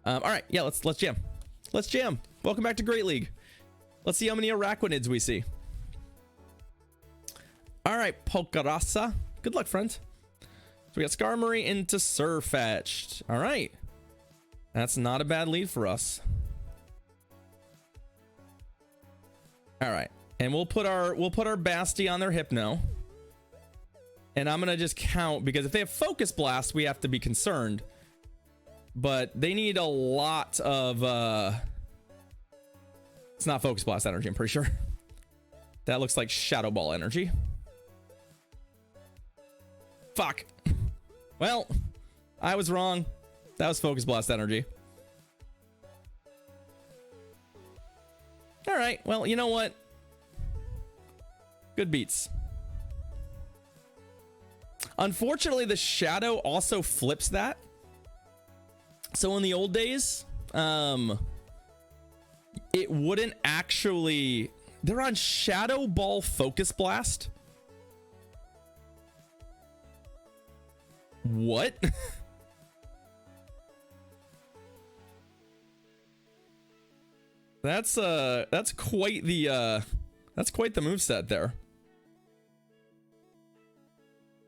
All right, yeah, let's jam. Let's jam. Welcome back to Great League. Let's see how many Araquanids we see. All right, Pokerasa. Good luck, friend. So we got Skarmory into Surfetched. All right. That's not a bad lead for us. All right. And we'll put our Basti on their Hypno. And I'm gonna just count, because if they have Focus Blast, we have to be concerned. But they need a lot of it's not Focus Blast energy, I'm pretty sure. That looks like Shadow Ball energy. Fuck. Well, I was wrong. That was Focus Blast energy. All right, well, you know what? Good beats. Unfortunately, the Shadow also flips that. So in the old days, it wouldn't actually... They're on Shadow Ball Focus Blast. What? That's quite the moveset there.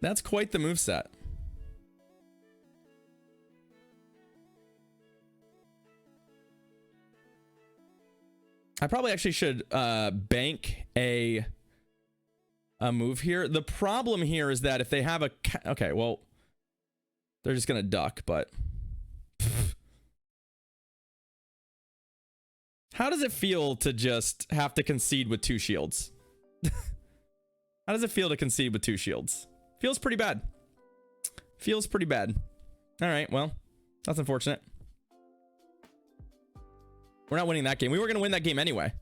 That's quite the moveset. I probably actually should bank a move here. The problem here is that if they have a... Okay, well, they're just going to duck, but... How does it feel to just have to concede with 2 shields? How does it feel to concede with 2 shields? Feels pretty bad. Feels pretty bad. All right, well, that's unfortunate. We're not winning that game. We were going to win that game anyway.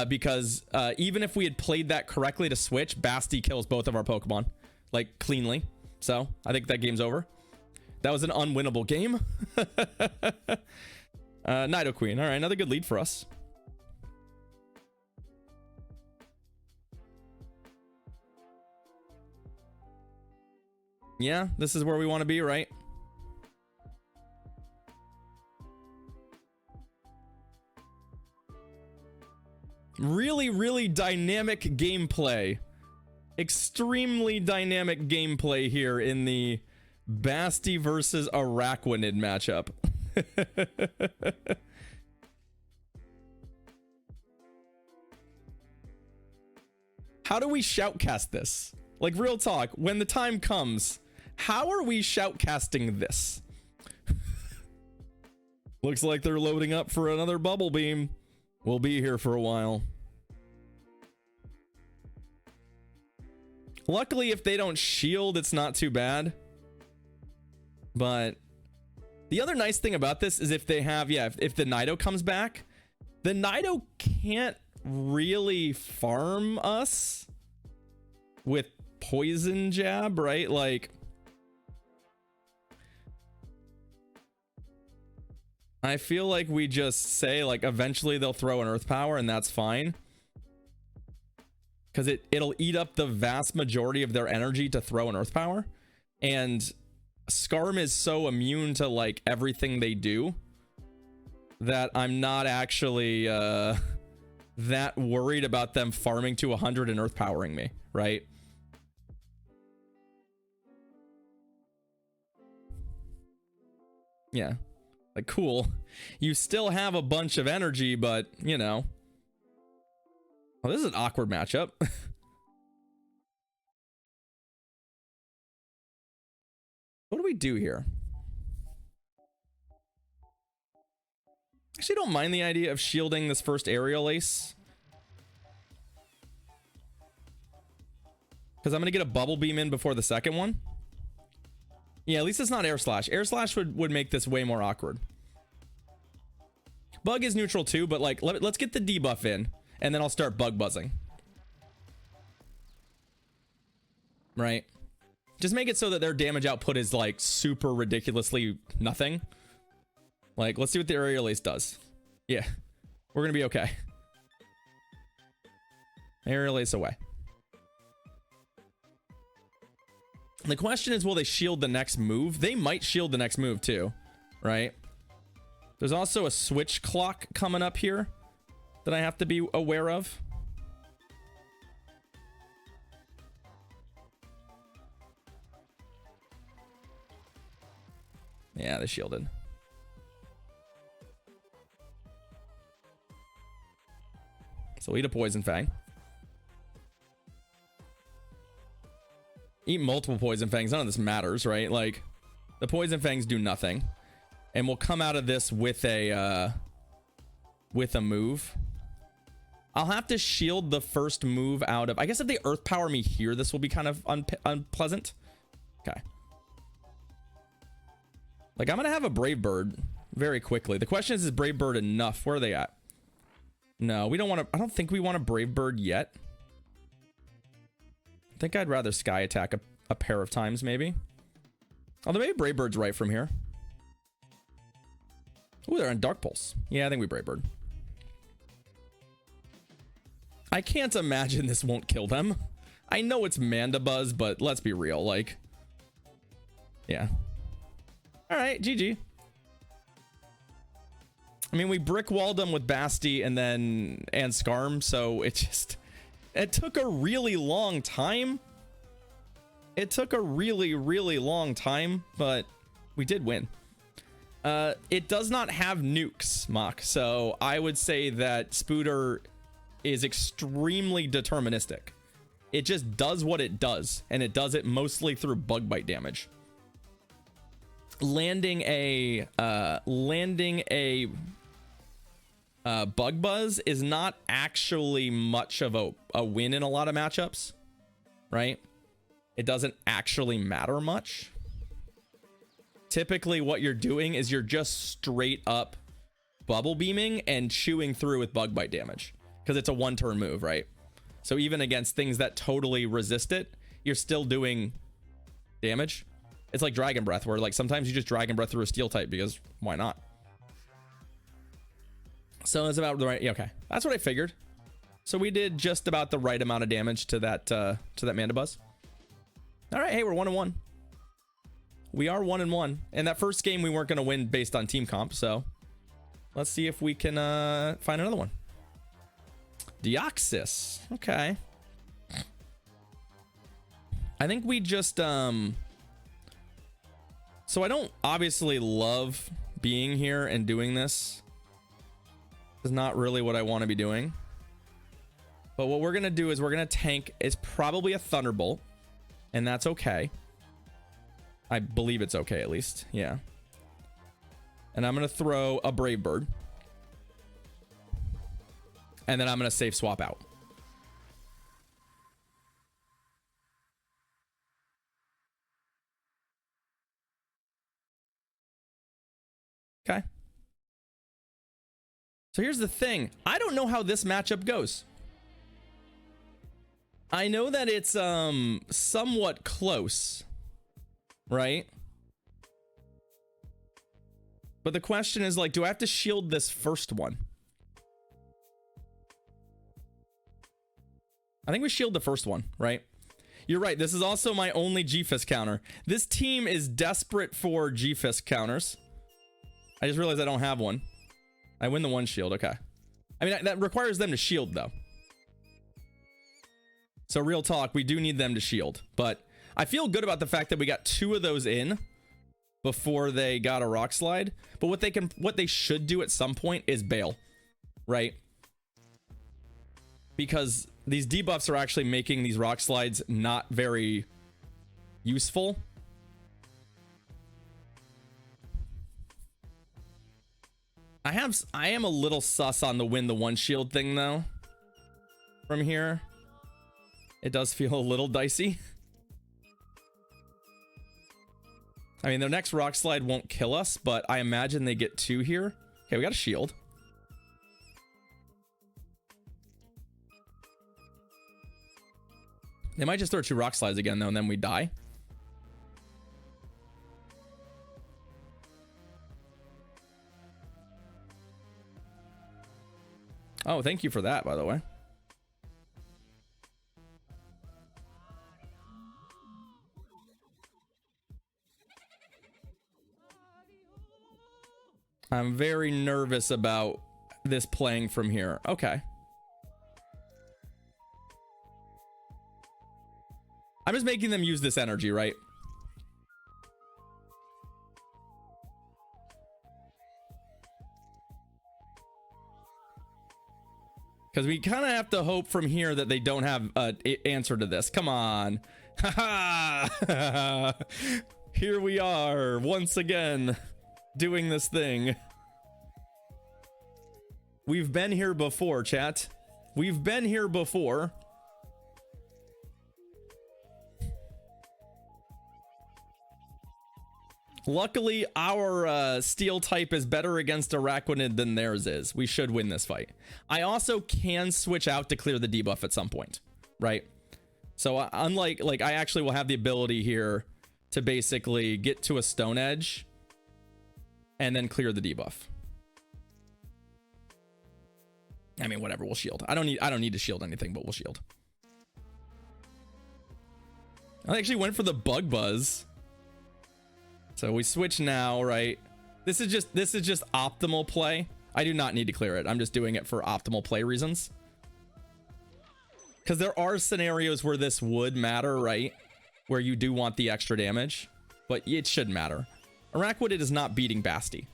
Because even if we had played that correctly to switch, Basti kills both of our Pokemon. Like, cleanly. So, I think that game's over. That was an unwinnable game. Nidoqueen. All right, another good lead for us. Yeah, this is where we want to be, right? Really, really dynamic gameplay. Extremely dynamic gameplay here in the Basti versus Araquanid matchup. How do we shoutcast this? Like, real talk, when the time comes, how are we shoutcasting this? Looks like they're loading up for another bubble beam. We'll be here for a while. Luckily, if they don't shield, it's not too bad. But the other nice thing about this is if they have, if the Nido comes back, the Nido can't really farm us with Poison Jab, right? Like, I feel like we just say, like, eventually they'll throw an Earth Power and that's fine. Because it'll eat up the vast majority of their energy to throw an Earth Power. And Skarm is so immune to, like, everything they do that I'm not actually that worried about them farming to 100 and Earth Powering me, right? Yeah. Like, cool. You still have a bunch of energy, but, you know. Oh, this is an awkward matchup. What do we do here? Actually, don't mind the idea of shielding this first aerial ace. Because I'm going to get a bubble beam in before the second one. Yeah, at least it's not air slash. Air slash would make this way more awkward. Bug is neutral too, but like let's get the debuff in and then I'll start bug buzzing. Right? Just make it so that their damage output is like super ridiculously nothing. Like, let's see what the aerial ace does. Yeah, we're gonna be okay. Aerial ace away. The question is, will they shield the next move? They might shield the next move too, right? There's also a switch clock coming up here that I have to be aware of. Yeah, they shielded. So eat a Poison Fang. Eat multiple Poison Fangs. None of this matters, right? Like, the Poison Fangs do nothing. And we'll come out of this with a move. I'll have to shield the first move out of... I guess if they Earth Power me here, this will be kind of unpleasant. Okay. Like, I'm going to have a Brave Bird very quickly. The question is Brave Bird enough? Where are they at? No, we don't want to... I don't think we want a Brave Bird yet. I think I'd rather Sky Attack a pair of times, maybe. Although maybe Brave Bird's right from here. Ooh, they're on Dark Pulse. Yeah, I think we Brave Bird. I can't imagine this won't kill them. I know it's Mandibuzz, but let's be real. Like, yeah. All right, GG. I mean, we brick walled them with Basti and Skarm, so it took a really long time. It took a really, really long time, but we did win. It does not have nukes, Mach, so I would say that Spooter is extremely deterministic. It just does what it does, and it does it mostly through bug bite damage. Landing a Bug Buzz is not actually much of a win in a lot of matchups, right? It doesn't actually matter much. Typically what you're doing is you're just straight up bubble beaming and chewing through with bug bite damage because it's a one-turn move, right? So even against things that totally resist it, you're still doing damage. It's like Dragon Breath, where like sometimes you just Dragon Breath through a Steel type because why not? So it's about the right. Yeah, okay, that's what I figured. So we did just about the right amount of damage to that Mandibuzz. All right, hey, we're 1-1. We are 1-1, and that first game we weren't going to win based on team comp. So let's see if we can find another one. Deoxys. Okay. I think we just so I don't obviously love being here and doing this. Is not really what I want to be doing. But what we're going to do is we're going to tank. It's probably a Thunderbolt, and that's okay. I believe it's okay, at least. Yeah. And I'm going to throw a Brave Bird. And then I'm going to safe swap out. Okay. So here's the thing. I don't know how this matchup goes. I know that it's somewhat close, right? But the question is, like, do I have to shield this first one? I think we shield the first one, right? You're right. This is also my only G-Fist counter. This team is desperate for G-Fist counters. I just realized I don't have one. I win the one shield. Okay. I mean, that requires them to shield, though. So real talk, we do need them to shield. But I feel good about the fact that we got 2 of those in before they got a Rock Slide. But what they should do at some point is bail, right? Because these debuffs are actually making these Rock Slides not very useful. I am a little sus on the win the one shield thing though. From here, it does feel a little dicey. I mean, their next Rock Slide won't kill us, but I imagine they get 2 here. Okay, we got a shield. They might just throw 2 Rock Slides again though, and then we die. Oh, thank you for that, by the way. I'm very nervous about this playing from here. Okay. I'm just making them use this energy, right? Because we kind of have to hope from here that they don't have an answer to this. Come on. Haha. Here we are once again doing this thing. We've been here before, chat. We've been here before. Luckily, our steel type is better against Araquanid than theirs is. We should win this fight. I also can switch out to clear the debuff at some point, right? So unlike, like, I actually will have the ability here to basically get to a Stone Edge and then clear the debuff. I mean, whatever, we'll shield. I don't need to shield anything, but we'll shield. I actually went for the Bug Buzz. So we switch now, right? This is just optimal play. I do not need to clear it. I'm just doing it for optimal play reasons. Because there are scenarios where this would matter, right? Where you do want the extra damage, but it shouldn't matter. Araquanid is not beating Basti.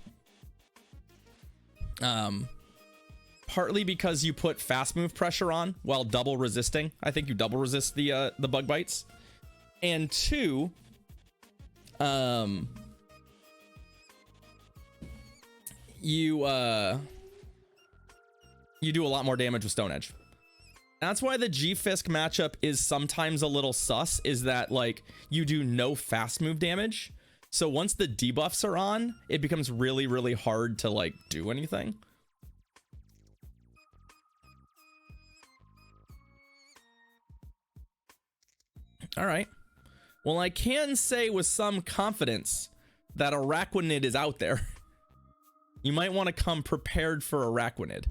Partly because you put fast move pressure on while double resisting. I think you double resist the bug bites. And two, you do a lot more damage with Stone Edge. That's why the G-Fisk matchup is sometimes a little sus, is that, like, you do no fast move damage. So once the debuffs are on, it becomes really, really hard to, like, do anything. All right. Well, I can say with some confidence that Araquanid is out there. You might want to come prepared for Araquanid.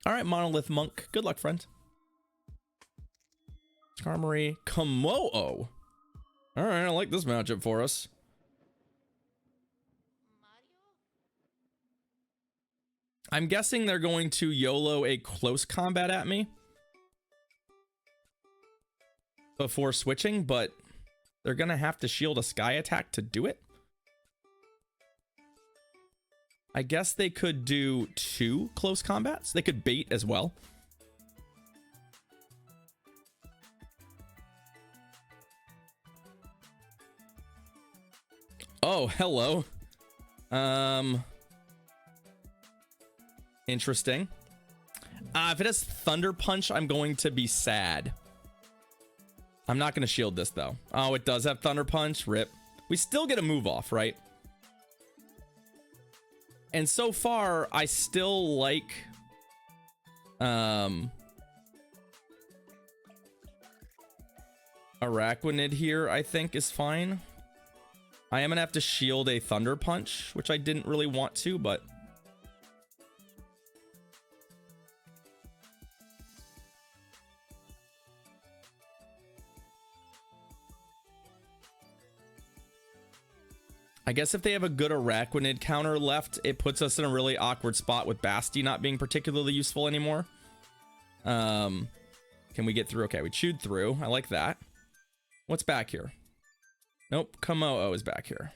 All right, Monolith Monk. Good luck, friend. Skarmory, Komodo. All right, I like this matchup for us. I'm guessing they're going to YOLO a close combat at me before switching, but they're gonna have to shield a sky attack to do it. I guess they could do 2 close combats. They could bait as well. Oh, hello. Interesting. If it has Thunder Punch, I'm going to be sad. I'm not going to shield this, though. Oh, it does have Thunder Punch. Rip. We still get a move off, right? And so far, I still like... Araquanid here, I think, is fine. I am going to have to shield a Thunder Punch, which I didn't really want to, but... I guess if they have a good Araquanid counter left, it puts us in a really awkward spot with Basti not being particularly useful anymore. Can we get through? Okay, we chewed through. I like that. What's back here? Nope, Komodo is back here.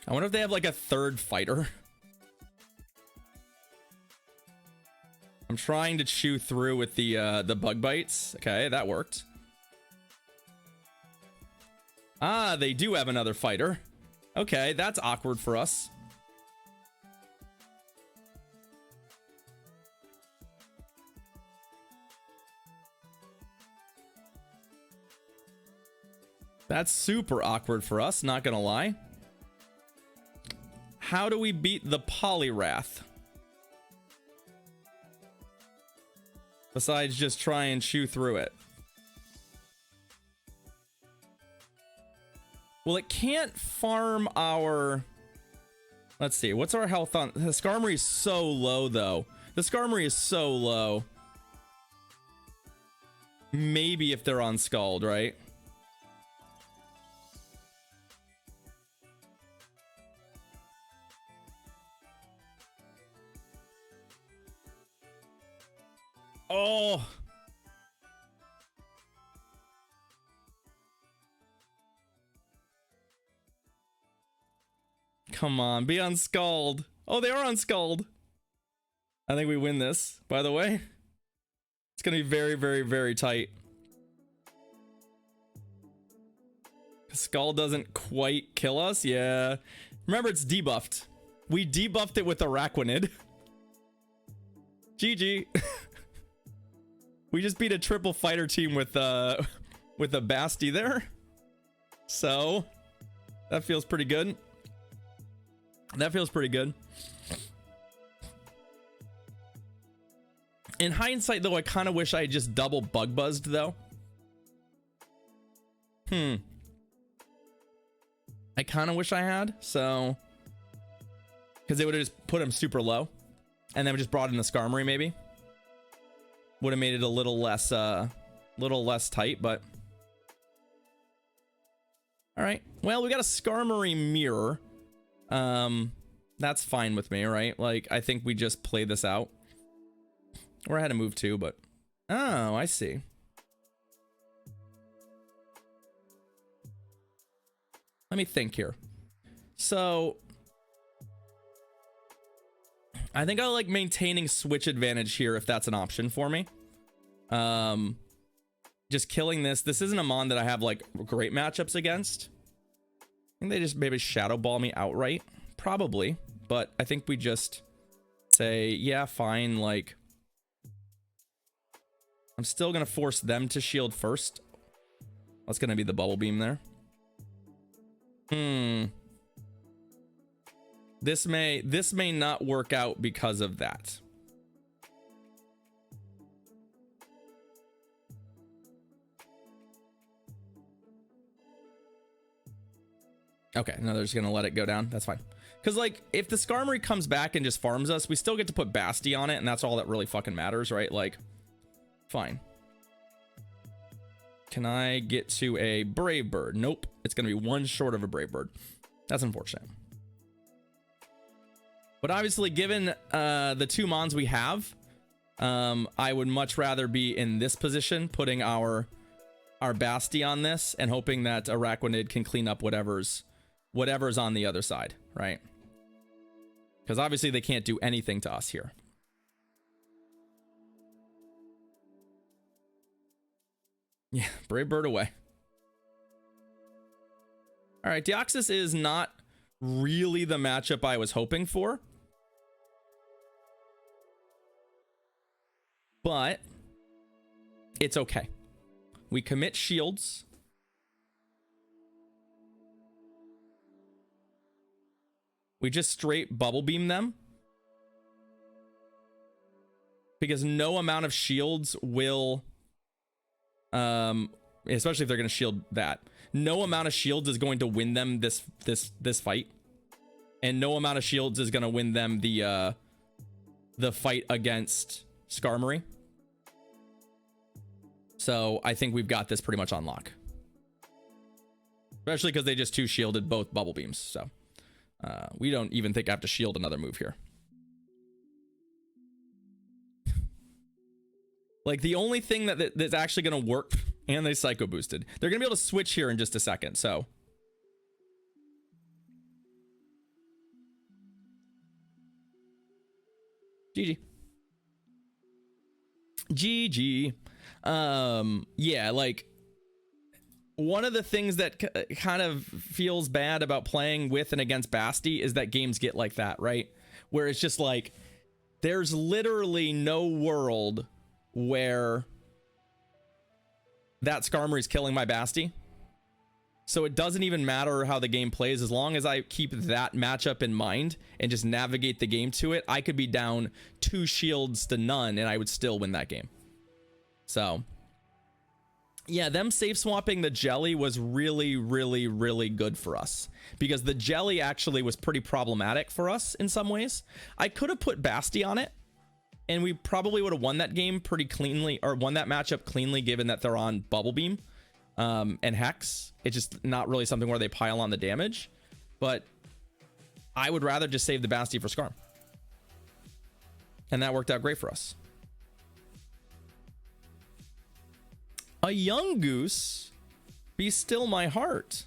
I wonder if they have like a third fighter. I'm trying to chew through with the bug bites. Okay, that worked. Ah, they do have another fighter. Okay, that's awkward for us. That's super awkward for us, not gonna lie. How do we beat the Poliwrath? Besides just try and chew through it. Well, it can't farm our... Let's see, what's our health on... The Skarmory is so low, though. The Skarmory is so low. Maybe if they're on Scald, right? Oh. Come on, be on Scald. Oh, they are on Scald. I think we win this, by the way. It's gonna be very, very, very tight. Scald doesn't quite kill us. Yeah. Remember, it's debuffed. We debuffed it with Araquanid. GG. We just beat a triple fighter team with a Basti there. So that feels pretty good. That feels pretty good. In hindsight, though, I kind of wish I had just double bug buzzed, though. I kind of wish I had, so... Because it would have just put him super low. And then we just brought in the Skarmory, maybe. Would have made it a little less tight, but... Alright. Well, we got a Skarmory mirror. That's fine with me, right? Like, I think we just play this out. Or I had to move too, but... Oh, I see. Let me think here. So... I think I like maintaining switch advantage here if that's an option for me. Just killing this. This isn't a Mon that I have like great matchups against. I think they just maybe Shadow Ball me outright. Probably. But I think we just say, yeah, fine, like... I'm still gonna force them to shield first. That's gonna be the Bubble Beam there. This may not work out because of that. Okay, no, they're just gonna let it go down. That's fine. Because, like, if the Skarmory comes back and just farms us, we still get to put Basti on it, and that's all that really fucking matters, right? Like, fine. Can I get to a Brave Bird? Nope. It's gonna be one short of a Brave Bird. That's unfortunate. But obviously, given the two Mons we have, I would much rather be in this position, putting our Basti on this, and hoping that Araquanid can clean up whatever's on the other side, right? Because obviously they can't do anything to us here. Yeah, Brave Bird away. All right, Deoxys is not really the matchup I was hoping for. But it's okay. We commit shields. We just straight Bubble Beam them. Because no amount of shields will... especially if they're going to shield that. No amount of shields is going to win them this fight. And no amount of shields is going to win them the fight against Skarmory. So I think we've got this pretty much on lock. Especially because they just two shielded both Bubble Beams. So we don't even think I have to shield another move here. Like, the only thing that's actually going to work, and they Psycho Boosted. They're going to be able to switch here in just a second, so. GG. GG. Yeah, like, one of the things that kind of feels bad about playing with and against Basti is that games get like that, right? Where it's just like, there's literally no world where that Skarmory's killing my Basti. So it doesn't even matter how the game plays. As long as I keep that matchup in mind and just navigate the game to it, I could be down 2 shields to none and I would still win that game. So yeah, them safe swapping the Jelly was really, really, really good for us. Because the Jelly actually was pretty problematic for us in some ways. I could have put Basti on it. and we probably would have won that game pretty cleanly, or won that matchup cleanly, given that they're on Bubble Beam and Hex. It's just not really something where they pile on the damage. But I would rather just save the Basti for Skarm. And that worked out great for us. A young goose, be still my heart.